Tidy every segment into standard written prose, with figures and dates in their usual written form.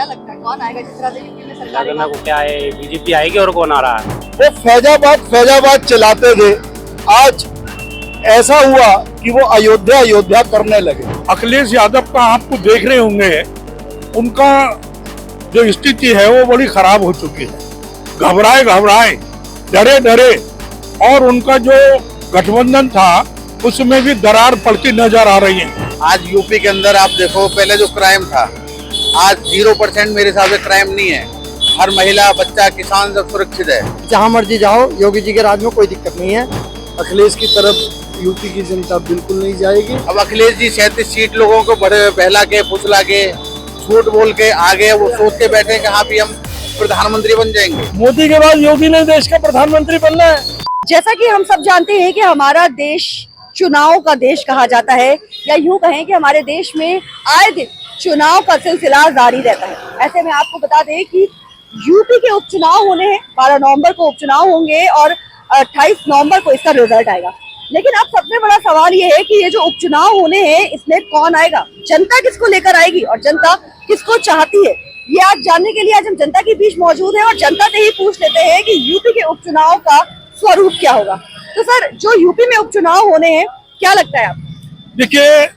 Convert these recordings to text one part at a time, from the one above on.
क्या लगता है कौन आएगा जिस तरह से यूपी में सरकार लगना को क्या है, बीजेपी आएगी और कौन आ रहा है? वो फैजाबाद चलाते थे, आज ऐसा हुआ कि वो अयोध्या करने लगे। अखिलेश यादव का आपको देख रहे होंगे, उनका जो स्थिति है वो बड़ी खराब हो चुकी है। घबराए डरे और उनका जो गठबंधन था उसमें भी दरार पड़ती नजर आ रही है। आज यूपी के अंदर आप देखो, पहले जो क्राइम था आज 0% मेरे हिसाब से क्राइम नहीं है। हर महिला, बच्चा, किसान सब सुरक्षित है। जहाँ मर्जी जाओ, योगी जी के राज में कोई दिक्कत नहीं है। अखिलेश की तरफ यूपी की जनता बिल्कुल नहीं जाएगी। अब अखिलेश जी 37 सीट लोगों को बड़े बहला के, फुसला के, झूठ बोल के आगे वो सोच के बैठे कि हाँ भी हम प्रधानमंत्री बन जाएंगे। मोदी के बाद योगी ने देश का प्रधानमंत्री बनना है। जैसा कि हम सब जानते हैं कि हमारा देश चुनाव का देश कहा जाता है, या यूं कहें कि हमारे देश में आए दिन चुनाव का सिलसिला जारी रहता है। ऐसे में आपको बता दें कि यूपी के उपचुनाव होने हैं, 12 नवंबर को उपचुनाव होंगे और 28 नवंबर को इसका रिजल्ट आएगा। लेकिन अब सबसे बड़ा सवाल ये है कि ये जो उपचुनाव होने हैं इसमें कौन आएगा, जनता किसको लेकर आएगी और जनता किसको चाहती है, ये आज जानने के लिए आज हम जनता के बीच मौजूद हैं और जनता से ही पूछ लेते हैं कि यूपी के उपचुनाव का स्वरूप क्या होगा। तो सर, जो यूपी में उपचुनाव होने हैं, क्या लगता है आपको? देखिए,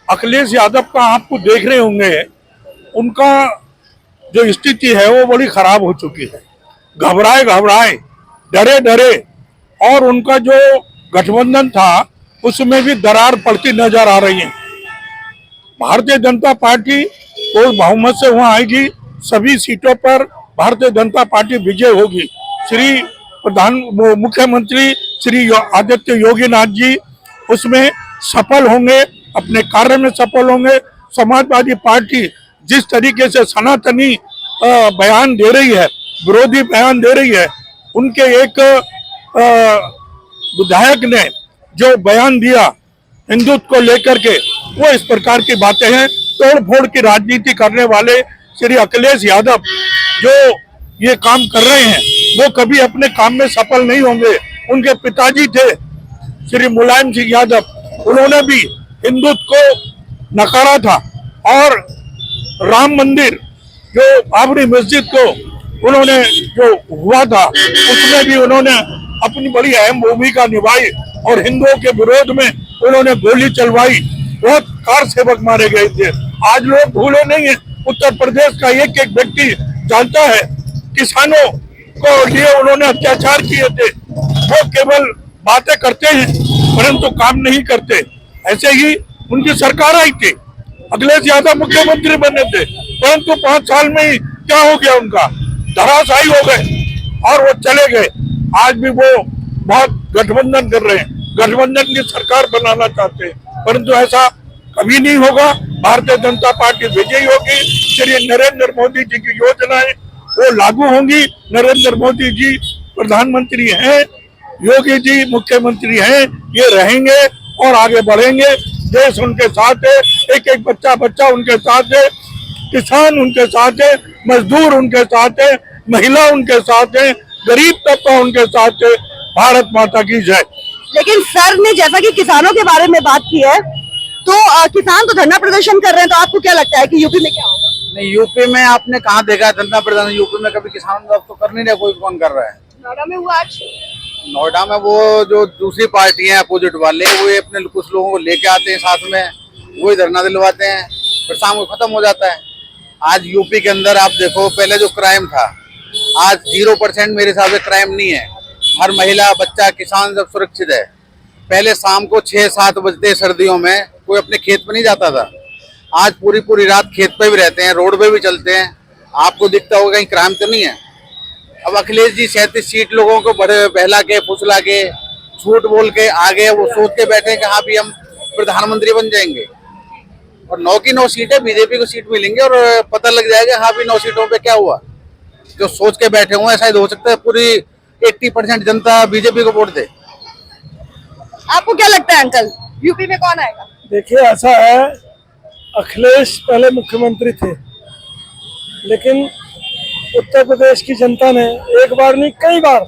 अखिलेश यादव का आपको देख रहे होंगे, उनका जो स्थिति है वो बड़ी खराब हो चुकी है। घबराए डरे और उनका जो गठबंधन था उसमें भी दरार पड़ती नजर आ रही है। भारतीय जनता पार्टी तो बहुमत से वहां आएगी, सभी सीटों पर भारतीय जनता पार्टी विजय होगी। मुख्यमंत्री श्री आदित्य योगीनाथ जी उसमें सफल होंगे, अपने कार्य में सफल होंगे। समाजवादी पार्टी जिस तरीके से सनातनी बयान दे रही है, विरोधी बयान दे रही है, उनके एक विधायक ने जो बयान दिया हिंदुत्व को लेकर के, वो इस प्रकार की बातें हैं। तोड़ फोड़ की राजनीति करने वाले श्री अखिलेश यादव जो ये काम कर रहे हैं वो कभी अपने काम में सफल नहीं होंगे। उनके पिताजी थे श्री मुलायम सिंह यादव, उन्होंने भी हिंदुत्व को नकारा था और राम मंदिर जो बाबरी मस्जिद को उन्होंने जो हुआ था उसमें भी उन्होंने अपनी बड़ी अहम भूमिका निभाई और हिंदुओं के विरोध में उन्होंने गोली चलवाई। बहुत कार सेवक मारे गए थे। आज लोग भूले नहीं है। उत्तर प्रदेश का एक व्यक्ति जानता है किसानों को लिए उन्होंने अत्याचार किए थे। वो केवल बातें करते हैं परंतु काम नहीं करते। ऐसे ही उनकी सरकार आई थी, अखिलेश यादव मुख्यमंत्री बने थे, परंतु 5 साल में ही क्या हो गया, उनका धराशायी हो गए और वो चले गए। आज भी वो बहुत गठबंधन कर रहे हैं, गठबंधन की सरकार बनाना चाहते हैं, परंतु ऐसा कभी नहीं होगा। भारतीय जनता पार्टी विजयी होगी। श्री नरेंद्र मोदी जी की योजनाएं वो लागू होंगी। नरेंद्र मोदी जी प्रधानमंत्री हैं, योगी जी मुख्यमंत्री हैं, ये रहेंगे और आगे बढ़ेंगे। देश उनके साथ है, एक बच्चा उनके साथ है, किसान उनके साथ है, मजदूर उनके साथ है, महिला उनके साथ है, गरीब तबका उनके साथ है। भारत माता की जय। लेकिन सर ने जैसा कि किसानों के बारे में बात की है, तो किसान तो धरना प्रदर्शन कर रहे हैं, तो आपको क्या लगता है कि यूपी में क्या होगा? नहीं, यूपी में आपने कहाँ देखा धरना प्रदर्शन? यूपी में कभी किसान तो कर नहीं रहा, कोई कौन कर रहा है? नोएडा में हुआ आज। नोएडा में वो जो दूसरी पार्टी है अपोजिट वाले, वो अपने कुछ लोगों को लेके आते हैं साथ में, वही धरना दिलवाते हैं, फिर शाम को खत्म हो जाता है। आज यूपी के अंदर आप देखो, पहले जो क्राइम था आज 0% मेरे हिसाब से क्राइम नहीं है। हर महिला, बच्चा, किसान सब सुरक्षित है। पहले शाम को 6-7 बजते सर्दियों में कोई अपने खेत पे नहीं जाता था। आज पूरी रात खेत पे भी रहते हैं, रोड पे भी चलते हैं। आपको दिखता होगा कहीं क्राइम तो नहीं है। अब अखिलेश जी 37 सीट लोगों को बड़े बहला के, फुसला के, झूठ बोल के आगे वो सोच के बैठे कि हाँ भी हम प्रधानमंत्री बन जाएंगे। और 9 की 9 सीटें बीजेपी को सीट मिलेंगे और पता लग जाएगा हाँ भी 9 सीटों पे क्या हुआ। जो सोच के बैठे हुए हैं शायद हो सकता है पूरी 80% जनता बीजेपी को वोट दे। आपको क्या लगता है अंकल, यूपी में कौन आएगा? देखिए, ऐसा है, अखिलेश पहले मुख्यमंत्री थे, लेकिन उत्तर प्रदेश की जनता ने एक बार नहीं कई बार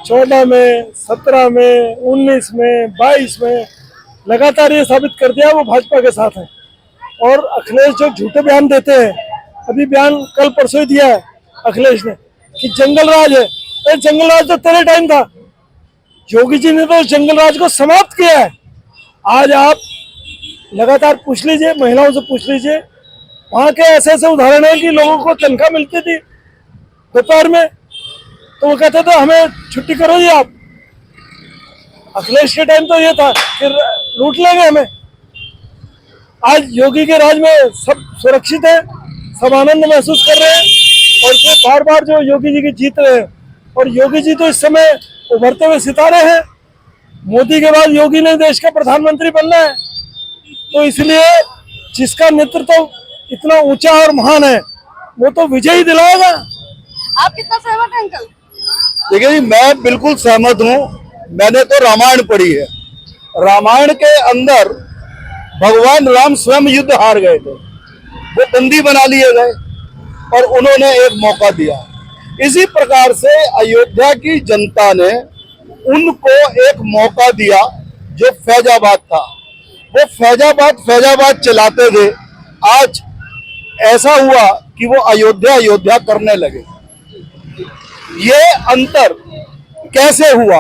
14 में, 17 में, 19 में, 22 में लगातार ये साबित कर दिया वो भाजपा के साथ है। और अखिलेश जो झूठे बयान देते हैं अभी बयान कल परसों ही दिया है अखिलेश ने कि जंगल राज है। अरे जंगल राज तो तेरे टाइम था, योगी जी ने तो जंगल राज को समाप्त किया है। आज आप लगातार पूछ लीजिए, महिलाओं से पूछ लीजिए, वहां के ऐसे ऐसे उदाहरण है कि लोगों को तनख्वाह मिलती थी दोपहर में तो वो कहते थे हमें छुट्टी करो जी आप। अखिलेश के टाइम तो ये था कि लूट लेंगे हमें। आज योगी के राज में सब सुरक्षित है, सब आनंद महसूस कर रहे हैं और फिर बार बार जो योगी जी की जीत रहे हैं। और योगी जी तो इस समय उभरते हुए सितारे हैं। मोदी के बाद योगी ने देश का प्रधानमंत्री बनना है, तो इसलिए जिसका नेतृत्व इतना ऊंचा और महान है वो तो विजय ही दिलाएगा। आप कितना सहमत हैं अंकल? देखिए जी, मैं बिल्कुल सहमत हूँ। मैंने तो रामायण पढ़ी है। रामायण के अंदर भगवान राम स्वयं युद्ध हार गए थे, वो बंदी बना लिए गए और उन्होंने एक मौका दिया। इसी प्रकार से अयोध्या की जनता ने उनको एक मौका दिया जो फैजाबाद था। वो फैजाबाद चलाते थे। आज ऐसा हुआ कि वो अयोध्या करने लगे। ये अंतर कैसे हुआ?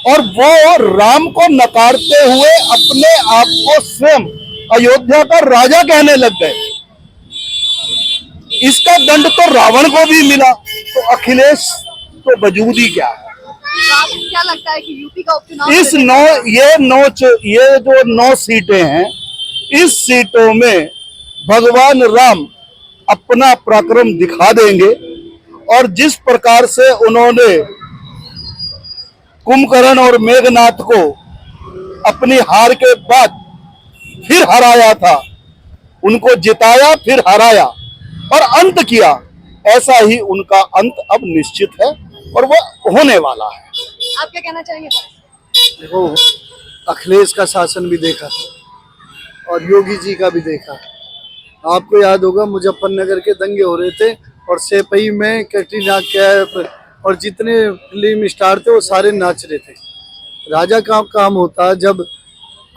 और वो राम को नकारते हुए अपने आप को स्वयं अयोध्या का राजा कहने लग गए। इसका दंड तो रावण को भी मिला, तो अखिलेश तो वजूद ही क्या है। तो आपको क्या लगता है कि यूपी का उपचुनाव ये जो 9 सीटें हैं, इस सीटों में भगवान राम अपना पराक्रम दिखा देंगे। और जिस प्रकार से उन्होंने कुंभकर्ण और मेघनाथ को अपनी हार के बाद फिर हराया था, उनको जिताया फिर हराया और अंत किया, ऐसा ही उनका अंत अब निश्चित है और वो होने वाला है। आप क्या कहना चाहेंगे? देखो, अखिलेश का शासन भी देखा और योगी जी का भी देखा। आपको याद होगा मुजफ्फरनगर के दंगे हो रहे थे और सेपई में कैटरीना कैफ और जितने फिल्म स्टार थे वो सारे नाच रहे थे। राजा का काम होता, जब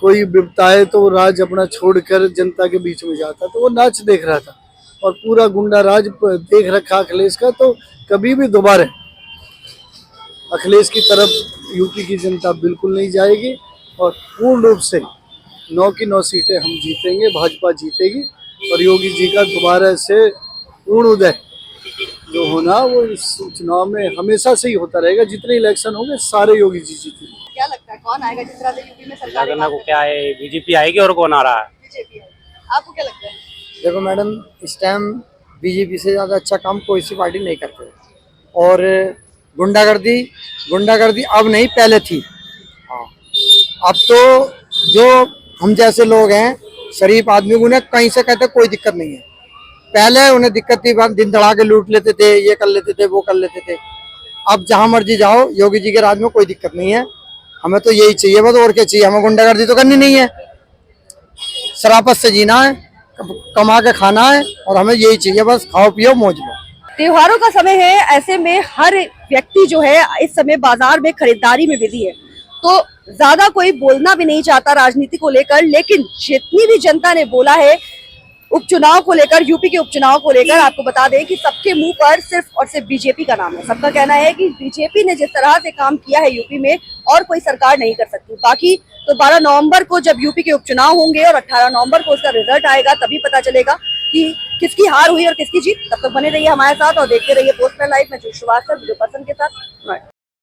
कोई विपता है तो वो राज अपना छोड़कर जनता के बीच में जाता, तो वो नाच देख रहा था। और पूरा गुंडा राज देख रखा अखिलेश का, तो कभी भी दोबारा अखिलेश की तरफ यूपी की जनता बिल्कुल नहीं जाएगी। और पूर्ण रूप से 9 की 9 सीटें हम जीतेंगे, भाजपा जीतेगी और योगी जी का दोबारा से पूर्ण उदय जो होना वो इस चुनाव में हमेशा से ही होता रहेगा। जितने इलेक्शन होंगे सारे योगी जी जीतेंगे। क्या लगता है कौन आएगा जिस तरह से यूपी में सरकार? करना को क्या है, बीजेपी आएगी और कौन आ रहा है? बीजेपी है। आपको क्या लगता है? देखो मैडम, इस टाइम बीजेपी से ज़्यादा अच्छा काम कोई सी पार्टी नहीं करते। और गुंडागर्दी अब नहीं, पहले थी। हाँ, अब तो जो हम जैसे लोग हैं, शरीफ आदमी, उन्हें कहीं से कहते कोई दिक्कत नहीं है। पहले उन्हें दिक्कत थी, दिन दड़ा के लूट लेते थे, ये कर लेते थे, वो कर लेते थे। अब जहां मर्जी जाओ, योगी जी के राज में कोई दिक्कत नहीं है। हमें तो यही चाहिए बस, और क्या चाहिए हमें? गुंडागर्दी तो करनी नहीं है, शराफत से जीना है, कमा के खाना है और हमें यही चाहिए बस, खाओ पियो मौज लो। त्योहारों का समय है, ऐसे में हर व्यक्ति जो है इस समय बाजार में खरीदारी में बिजी है, तो ज्यादा कोई बोलना भी नहीं चाहता राजनीति को लेकर। लेकिन जितनी भी जनता ने बोला है उपचुनाव को लेकर, यूपी के उपचुनाव को लेकर, आपको बता दें कि सबके मुंह पर सिर्फ और सिर्फ बीजेपी का नाम है। सबका कहना है कि बीजेपी ने जिस तरह से काम किया है यूपी में, और कोई सरकार नहीं कर सकती। बाकी तो 12 नवंबर को जब यूपी के उपचुनाव होंगे और 18 नवंबर को उसका रिजल्ट आएगा, तभी पता चलेगा कि किसकी हार हुई और किसकी जीत। तब तक बने रहिए हमारे साथ और देखते रहिए पोस्ट लाइव में। श्रीवास्तव वीडियो पर्सन के साथ।